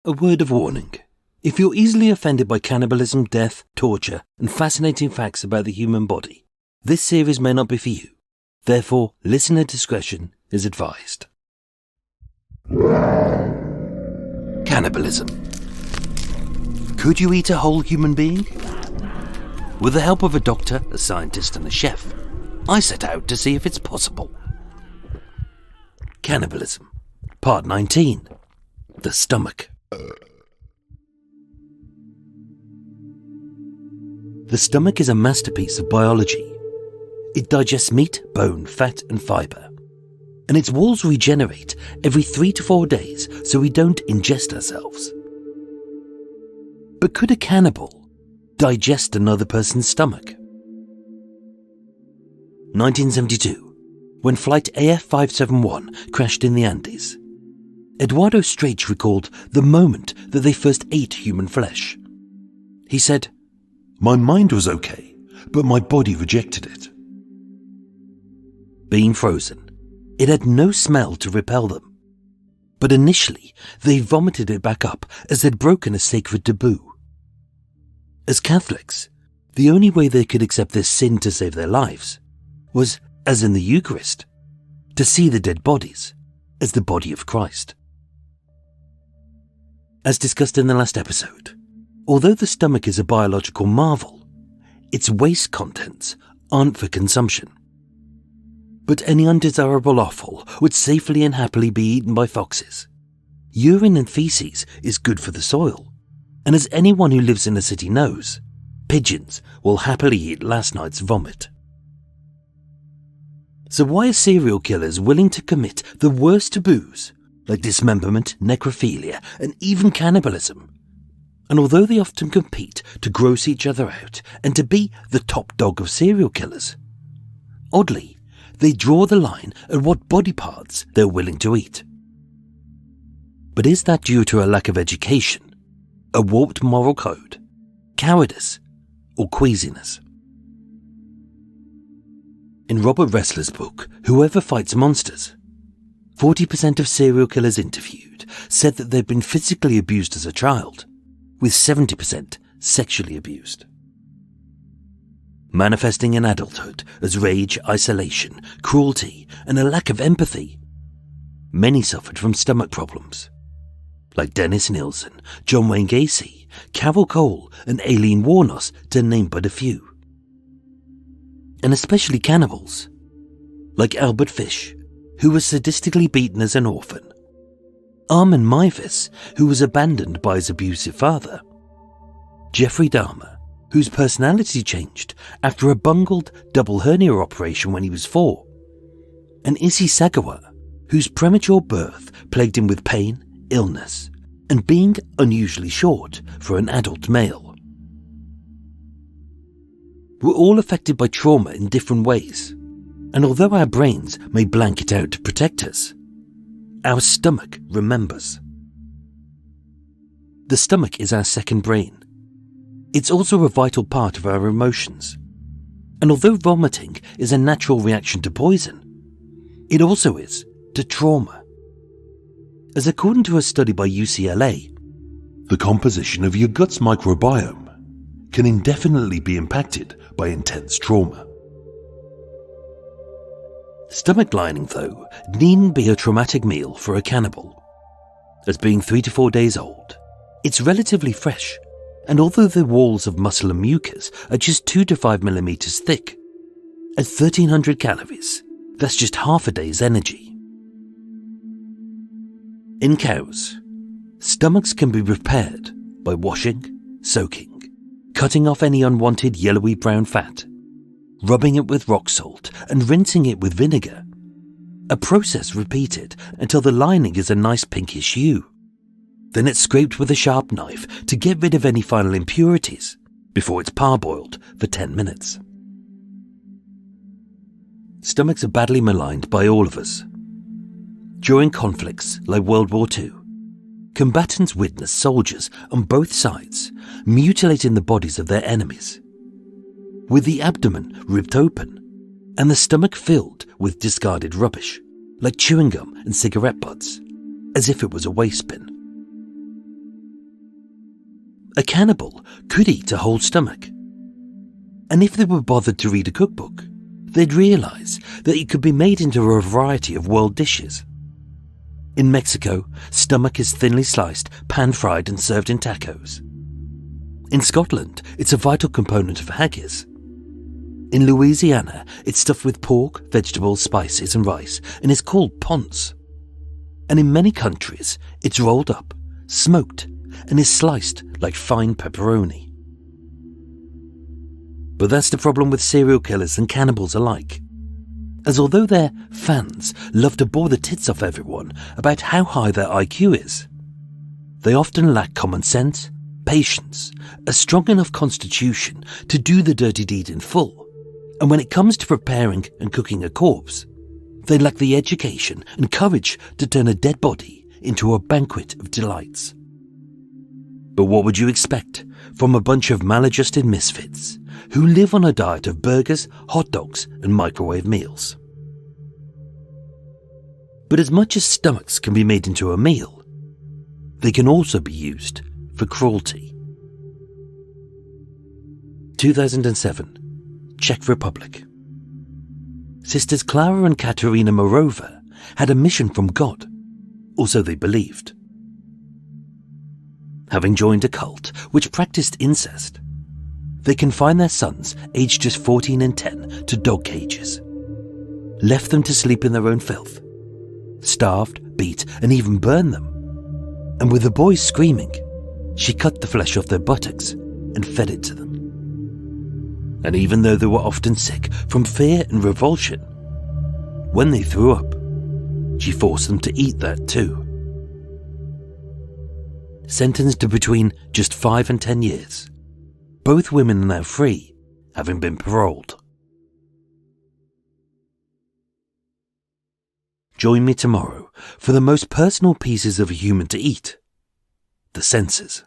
A word of warning. If you're easily offended by cannibalism, death, torture, and fascinating facts about the human body, this series may not be for you. Therefore, listener discretion is advised. Cannibalism. Could you eat a whole human being? With the help of a doctor, a scientist, and a chef, I set out to see if it's possible. Cannibalism. Part 19. The Stomach. The stomach is a masterpiece of biology. It digests meat, bone, fat, and fibre. And its walls regenerate every 3 to 4 days so we don't ingest ourselves. But could a cannibal digest another person's stomach? 1972, when Flight AF571 crashed in the Andes. Eduardo Straight recalled the moment that they first ate human flesh. He said, "My mind was okay, but my body rejected it." Being frozen, it had no smell to repel them. But initially, they vomited it back up as they'd broken a sacred taboo. As Catholics, the only way they could accept their sin to save their lives was, as in the Eucharist, to see the dead bodies as the body of Christ. As discussed in the last episode, although the stomach is a biological marvel, its waste contents aren't for consumption. But any undesirable offal would safely and happily be eaten by foxes. Urine and feces is good for the soil, and as anyone who lives in a city knows, pigeons will happily eat last night's vomit. So why are serial killers willing to commit the worst taboos, like dismemberment, necrophilia, and even cannibalism? And although they often compete to gross each other out and to be the top dog of serial killers, oddly, they draw the line at what body parts they're willing to eat. But is that due to a lack of education, a warped moral code, cowardice, or queasiness? In Robert Ressler's book, Whoever Fights Monsters, 40% of serial killers interviewed said that they'd been physically abused as a child, with 70% sexually abused. Manifesting in adulthood as rage, isolation, cruelty, and a lack of empathy, many suffered from stomach problems, like Dennis Nilsen, John Wayne Gacy, Carol Cole, and Aileen Wuornos, to name but a few. And especially cannibals, like Albert Fish, who was sadistically beaten as an orphan, Armin Meiwes, who was abandoned by his abusive father, Jeffrey Dahmer, whose personality changed after a bungled double hernia operation when he was 4, and Issei Sagawa, whose premature birth plagued him with pain, illness, and being unusually short for an adult male. We're all affected by trauma in different ways, and although our brains may blank it out to protect us, our stomach remembers. The stomach is our second brain. It's also a vital part of our emotions, and although vomiting is a natural reaction to poison, it also is to trauma. As according to a study by UCLA, the composition of your gut's microbiome can indefinitely be impacted by intense trauma. Stomach lining, though, needn't be a traumatic meal for a cannibal. As being 3 to 4 days old, it's relatively fresh, and although the walls of muscle and mucus are just 2 to 5 millimeters thick, at 1300 calories, that's just half a day's energy. In cows, stomachs can be repaired by washing, soaking, cutting off any unwanted yellowy brown fat, rubbing it with rock salt and rinsing it with vinegar, a process repeated until the lining is a nice pinkish hue. Then it's scraped with a sharp knife to get rid of any final impurities before it's parboiled for 10 minutes. Stomachs are badly maligned by all of us. During conflicts like World War II, combatants witnessed soldiers on both sides mutilating the bodies of their enemies, with the abdomen ripped open and the stomach filled with discarded rubbish, like chewing gum and cigarette butts, as if it was a waste bin. A cannibal could eat a whole stomach. And if they were bothered to read a cookbook, they'd realise that it could be made into a variety of world dishes. In Mexico, stomach is thinly sliced, pan-fried and served in tacos. In Scotland, it's a vital component of haggis. In Louisiana, it's stuffed with pork, vegetables, spices and rice and is called ponce. And in many countries, it's rolled up, smoked and is sliced like fine pepperoni. But that's the problem with serial killers and cannibals alike. As although their fans love to bore the tits off everyone about how high their IQ is, they often lack common sense, patience, a strong enough constitution to do the dirty deed in full, and when it comes to preparing and cooking a corpse, they lack the education and courage to turn a dead body into a banquet of delights. But what would you expect from a bunch of maladjusted misfits who live on a diet of burgers, hot dogs and microwave meals? But as much as stomachs can be made into a meal, they can also be used for cruelty. 2007, Czech Republic. Sisters Klára and Katherine Mauerová had a mission from God, or so they believed. Having joined a cult which practiced incest, they confined their sons, aged just 14 and 10, to dog cages, left them to sleep in their own filth, starved, beat and even burned them. And with the boys screaming, she cut the flesh off their buttocks and fed it to them. And even though they were often sick from fear and revulsion, when they threw up, she forced them to eat that too. Sentenced to between just 5 and 10 years, both women are now free, having been paroled. Join me tomorrow for the most personal pieces of a human to eat, the senses.